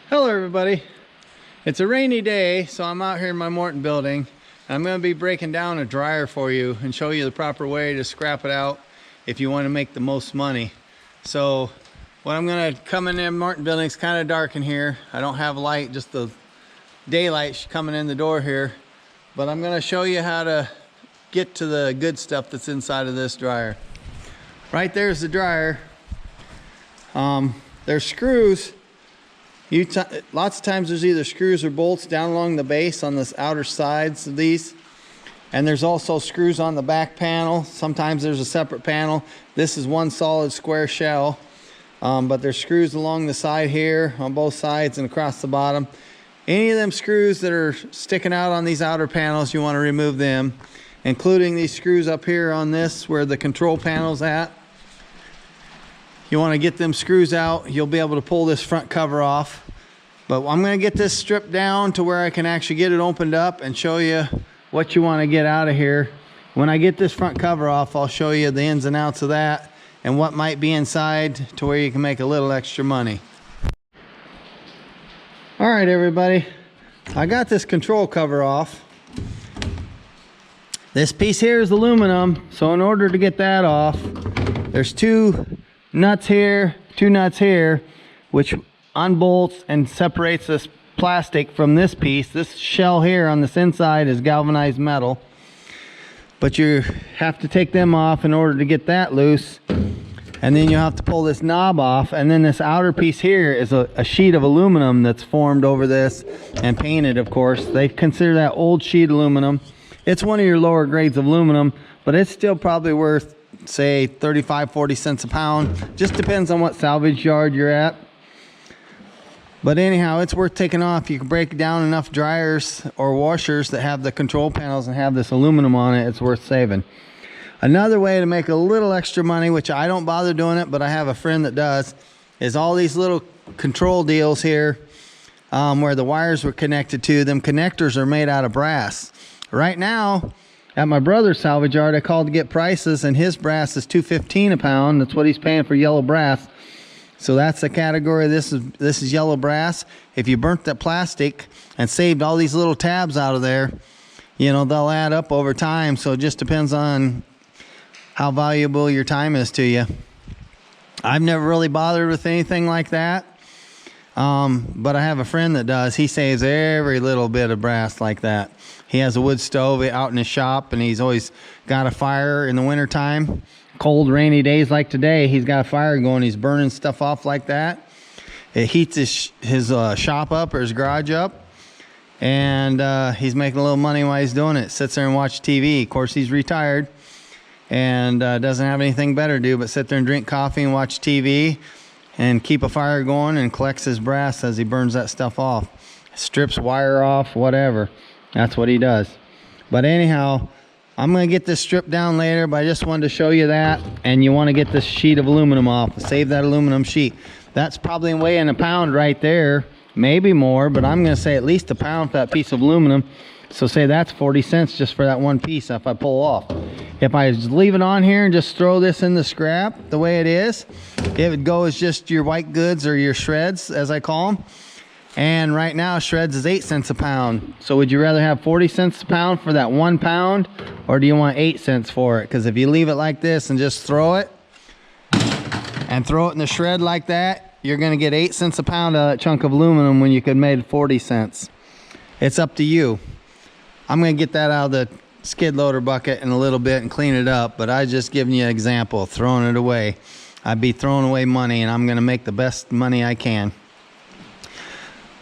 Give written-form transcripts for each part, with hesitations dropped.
Hello everybody. It's a rainy day, so I'm out here in my Morton building. I'm going to be breaking down a dryer for you and show you the proper way to scrap it out if you want to make the most money. So what I'm going to come in the Morton building, it's kind of dark in here. I don't have light, just the daylight coming in the door here. But I'm going to show you how to get to the good stuff that's inside of this dryer. Right there's the dryer. There's screws. Lots of times there's either screws or bolts down along the base on the outer sides of these, and there's also screws on the back panel. Sometimes there's a separate panel. This is one solid square shell, but there's screws along the side here on both sides and across the bottom. Any of them screws that are sticking out on these outer panels, you want to remove them, including these screws up here on this where the control panel's at. You want to get them screws out. You'll be able to pull this front cover off. But I'm going to get this stripped down to where I can actually get it opened up and show you what you want to get out of here. When I get this front cover off, I'll show you the ins and outs of that and what might be inside to where you can make a little extra money. All right, everybody. I got this control cover off. This piece here is aluminum. So in order to get that off, there's two nuts here, which unbolts and separates this plastic from this piece. This shell here on this inside is galvanized metal, but you have to take them off in order to get that loose, and then you have to pull this knob off, and then this outer piece here is a sheet of aluminum that's formed over this and painted, of course. They consider that old sheet aluminum. It's one of your lower grades of aluminum, but it's still probably worth, say, 35-40 cents a pound. Just depends on what salvage yard you're at. But anyhow, it's worth taking off. You can break down enough dryers or washers that have the control panels and have this aluminum on it. It's worth saving. Another way to make a little extra money, which I don't bother doing it, but I have a friend that does, is all these little control deals here where the wires were connected to. Them connectors are made out of brass. Right now, at my brother's salvage yard, I called to get prices, and his brass is $2.15 a pound. That's what he's paying for yellow brass. So that's the category. This is yellow brass. If you burnt that plastic and saved all these little tabs out of there, you know, they'll add up over time. So it just depends on how valuable your time is to you. I've never really bothered with anything like that. But I have a friend that does. He saves every little bit of brass like that. He has a wood stove out in his shop, and he's always got a fire in the wintertime. Cold, rainy days like today, he's got a fire going. He's burning stuff off like that. It heats his shop up or his garage up, and he's making a little money while he's doing it. Sits there and watches TV. Of course, he's retired and doesn't have anything better to do but sit there and drink coffee and watch TV and keep a fire going, and collects his brass as he burns that stuff off. Strips wire off, whatever. That's what he does. But anyhow, I'm going to get this stripped down later, but I just wanted to show you that. And you want to get this sheet of aluminum off. Save that aluminum sheet. That's probably weighing a pound right there, maybe more, but I'm going to say at least a pound for that piece of aluminum. So say that's 40 cents just for that one piece if I pull off. If I just leave it on here and just throw this in the scrap the way it is, it would go as just your white goods or your shreds, as I call them. And right now shreds is 8 cents a pound. So would you rather have 40 cents a pound for that 1 pound, or do you want 8 cents for it? Because if you leave it like this and just throw it in the shred like that, you're going to get 8 cents a pound out of that chunk of aluminum when you could have made 40 cents. It's up to you. I'm going to get that out of the skid loader bucket in a little bit and clean it up, but I just giving you an example of throwing it away. I'd be throwing away money, and I'm going to make the best money I can.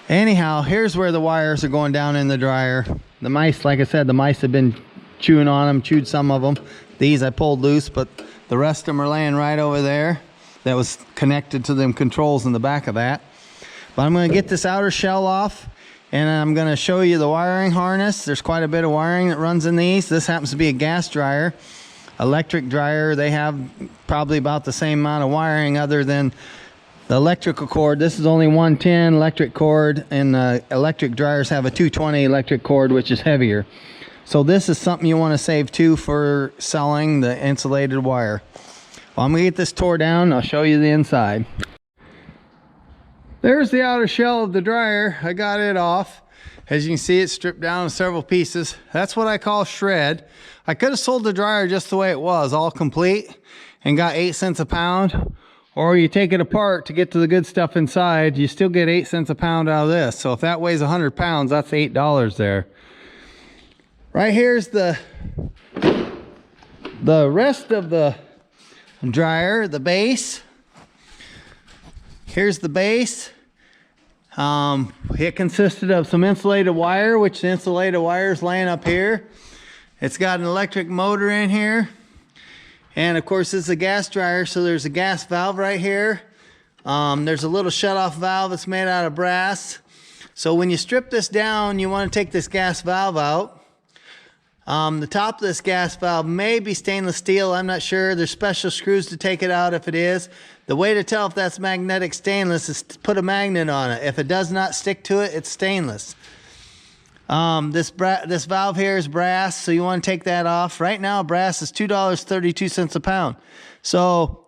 Anyhow, here's where the wires are going down in the dryer. The mice, like I said, the mice have been chewing on them, chewed some of them. These I pulled loose, but the rest of them are laying right over there. That was connected to them controls in the back of that. But I'm going to get this outer shell off, and I'm going to show you the wiring harness. There's quite a bit of wiring that runs in these. This happens to be a gas dryer. Electric dryer, they have probably about the same amount of wiring other than the electrical cord. This is only 110 electric cord, and electric dryers have a 220 electric cord, which is heavier. So this is something you want to save too for selling, the insulated wire. Well, I'm going to get this tore down. I'll show you the inside. there's the outer shell of the dryer. I got it off. As you can see, it's stripped down in several pieces. That's what I call shred. I could have sold the dryer just the way it was, all complete, and got 8 cents a pound. Or you take it apart to get to the good stuff inside, you still get 8 cents a pound out of this. So if that weighs 100 pounds, that's $8 there. Right here's the rest of the dryer, the base. Here's the base. It consisted of some insulated wire, which the insulated wire is laying up here. It's got an electric motor in here. And of course, this is a gas dryer, so there's a gas valve right here. There's a little shutoff valve that's made out of brass. So when you strip this down, you want to take this gas valve out. The top of this gas valve may be stainless steel. I'm not sure. There's special screws to take it out if it is. The way to tell if that's magnetic stainless is to put a magnet on it. If it does not stick to it, it's stainless. This valve here is brass, so you want to take that off. Right now, brass is $2.32 a pound. So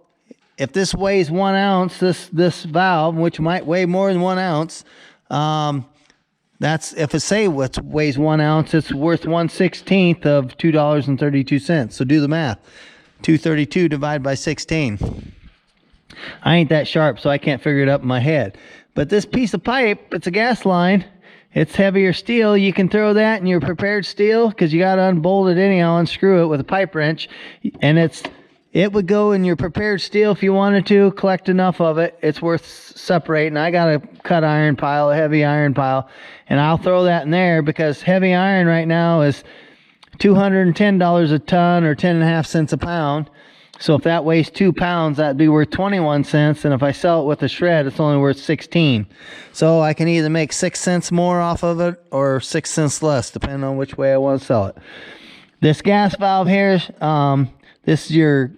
if this weighs 1 ounce, this valve, which might weigh more than 1 ounce, that's, if it say what weighs 1 ounce, it's worth 1/16 of $2.32. So do the math. 232 divided by 16. I ain't that sharp, so I can't figure it up in my head. But this piece of pipe, it's a gas line. It's heavier steel. You can throw that in your prepared steel because you got to unbolt it anyhow, unscrew it with a pipe wrench. And it would go in your prepared steel if you wanted to collect enough of it. It's worth separating. I got a cut iron pile, a heavy iron pile, and I'll throw that in there because heavy iron right now is $210 a ton or 10.5 cents a pound. So if that weighs 2 pounds, that'd be worth 21 cents. And if I sell it with a shred, it's only worth 16. So I can either make 6 cents more off of it or 6 cents less, depending on which way I want to sell it. This gas valve here, this is your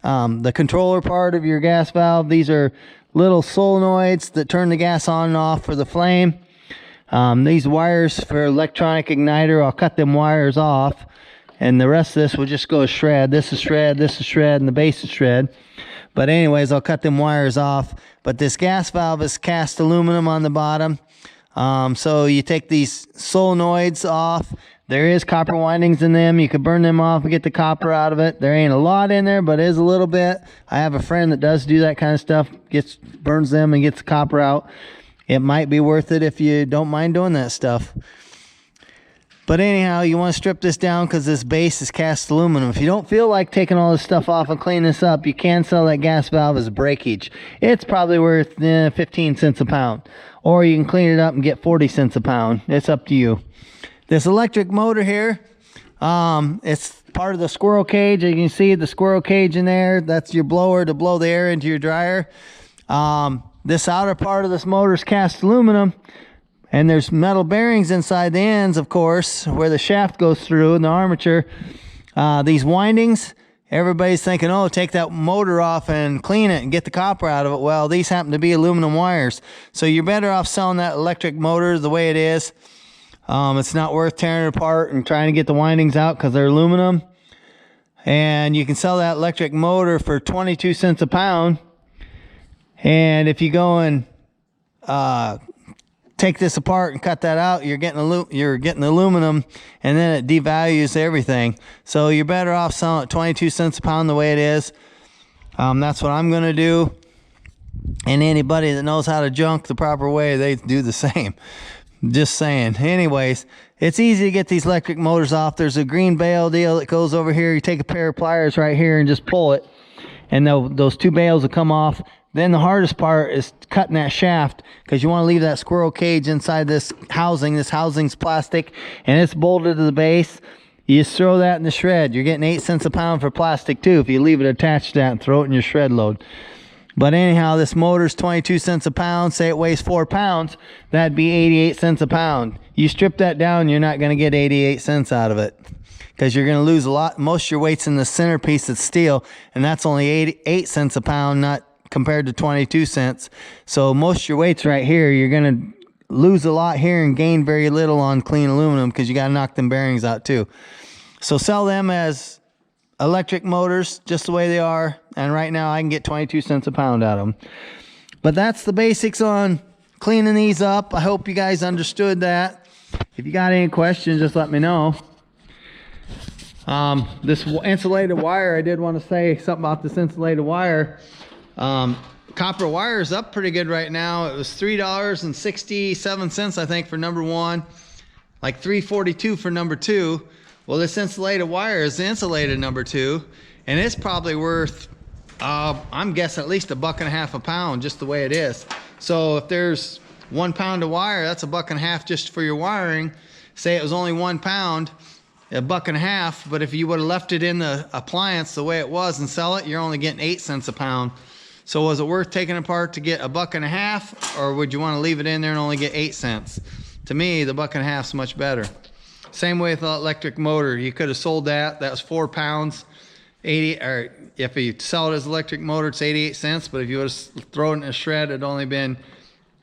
the controller part of your gas valve. These are little solenoids that turn the gas on and off for the flame. These wires for electronic igniter, I'll cut them wires off. And the rest of this will just go shred. This is shred, this is shred, and the base is shred. But anyways, I'll cut them wires off. But this gas valve is cast aluminum on the bottom. So you take these solenoids off. There is copper windings in them. You could burn them off and get the copper out of it. There ain't a lot in there, but it is a little bit. I have a friend that does do that kind of stuff. Burns them and gets the copper out. It might be worth it if you don't mind doing that stuff. But anyhow, you want to strip this down because this base is cast aluminum. If you don't feel like taking all this stuff off and clean this up, you can sell that gas valve as breakage. It's probably worth 15 cents a pound. Or you can clean it up and get 40 cents a pound. It's up to you. This electric motor here, it's part of the squirrel cage. You can see the squirrel cage in there. That's your blower to blow the air into your dryer. This outer part of this motor is cast aluminum. And there's metal bearings inside the ends, of course, where the shaft goes through and the armature. These windings, everybody's thinking, oh, take that motor off and clean it and get the copper out of it. Well, these happen to be aluminum wires. So you're better off selling that electric motor the way it is. It's not worth tearing it apart and trying to get the windings out because they're aluminum. And you can sell that electric motor for 22 cents a pound. And if you go and take this apart and cut that out, you're getting aluminum, and then it devalues everything. So you're better off selling it 22 cents a pound the way it is. That's what I'm going to do. And anybody that knows how to junk the proper way, they do the same. Just saying. Anyways, it's easy to get these electric motors off. There's a green bale deal that goes over here. You take a pair of pliers right here and just pull it, and those 2 bales will come off. Then the hardest part is cutting that shaft because you want to leave that squirrel cage inside this housing. This housing's plastic and it's bolted to the base. You just throw that in the shred. You're getting 8 cents a pound for plastic too if you leave it attached to that and throw it in your shred load. But anyhow, this motor's 22 cents a pound. Say it weighs 4 pounds. That'd be 88 cents a pound. You strip that down, you're not going to get 88 cents out of it because you're going to lose a lot. Most of your weight's in the centerpiece that's steel, and that's only 88 cents a pound, not compared to 22 cents. So most of your weight's right here. You're going to lose a lot here and gain very little on clean aluminum because you got to knock them bearings out too. So sell them as electric motors just the way they are. And right now I can get 22 cents a pound out of them. But that's the basics on cleaning these up. I hope you guys understood that. If you got any questions, just let me know. This insulated wire, I did want to say something about this insulated wire. Copper wire is up pretty good right now. It was $3.67, I think, for number one, like $3.42 for number two. Well, this insulated wire is insulated number two, and it's probably worth, I'm guessing at least $1.50 a pound, just the way it is. So if there's 1 pound of wire, that's $1.50 just for your wiring. Say it was only 1 pound, $1.50, but if you would have left it in the appliance the way it was and sell it, you're only getting 8 cents a pound. So was it worth taking apart to get $1.50, or would you want to leave it in there and only get 8 cents? To me, the $1.50 is much better. Same way with the electric motor. You could have sold that. That was 4 pounds, 80. Or if you sell it as electric motor, it's 88 cents. But if you would have thrown it in a shred, it'd only been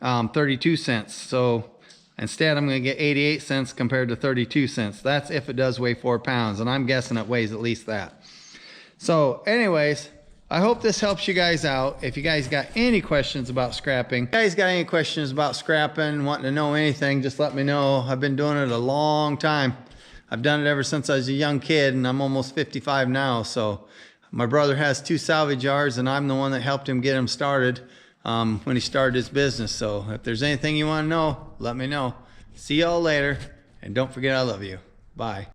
32 cents. So instead, I'm going to get 88 cents compared to 32 cents. That's if it does weigh 4 pounds, and I'm guessing it weighs at least that. So anyways, I hope this helps you guys out. If you guys got any questions about scrapping, wanting to know anything, just let me know. I've been doing it a long time. I've done it ever since I was a young kid, and I'm almost 55 now. So my brother has 2 salvage yards, and I'm the one that helped him get him started when he started his business. So if there's anything you want to know, let me know. See y'all later, and don't forget I love you. Bye.